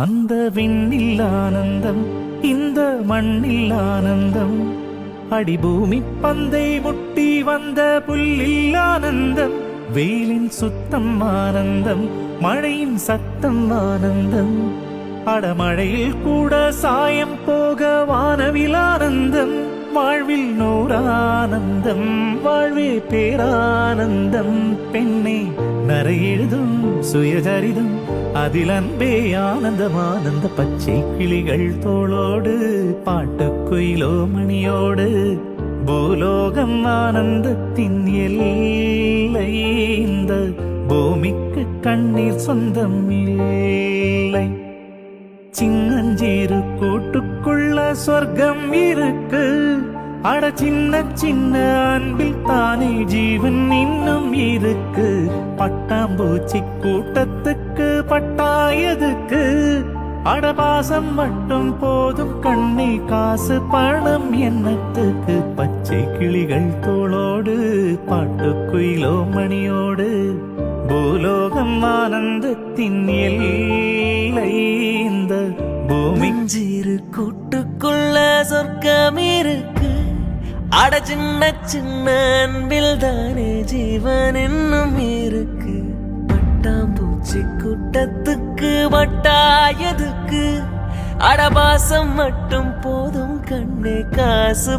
அந்த விண்ணில் ஆனந்தம், இந்த மண்ணில் ஆனந்தம், அடிபூமி பந்தை முட்டி வந்த புல்லில் ஆனந்தம், வெயிலின் சுத்தம் ஆனந்தம், மழையின் சத்தம் ஆனந்தம், அடமழையில் கூட சாயம் போக வானவில் ஆனந்தம், வாழ்வில் நூறானந்தம், வாழ்வே பேரானந்தம். பெண்ணே நரை எழுதும் சுயசரிதம், அதில் அன்பே ஆனந்தம் ஆனந்த. பச்சை கிளிகள் தோளோடு பாட்டுக்குயிலோ மணியோடு, பூலோகம் ஆனந்தத்தின் எல்லை. இந்த பூமிக்கு கண்ணீர் சொந்தம் இல்லை. சின்னஞ்சீரு கூட்டுக்குள்ள சொர்க்கம் இருக்கு. அட சின்ன சின்ன அன்பில் தானே ஜீவன் இன்னும் இருக்கு. பட்டாம்பூச்சி கூட்டத்துக்கு பட்டாயதுக்கு, அடபாசம் மட்டும் போதும் கண்ணே, காசு பணம் என்னத்துக்கு. பச்சை கிளிகள் தோளோடு பாட்டுக்குயிலோ மணியோடு, பூலோகம் ஆனந்தத்தின் எல்லை. இந்த பூமிஞ்சீரு கூட்டுக்குள்ள சொர்க்கம் இருக்கு. அட சின்ன சின்ன அன்பில் தானே ஜீவன் இன்னும் இருக்கு. பட்டாம்பூச்சி கூட்டத்துக்கு வட்டாயதுக்கு, அடபாசம் மட்டும் போதும் கண்ணே, காசு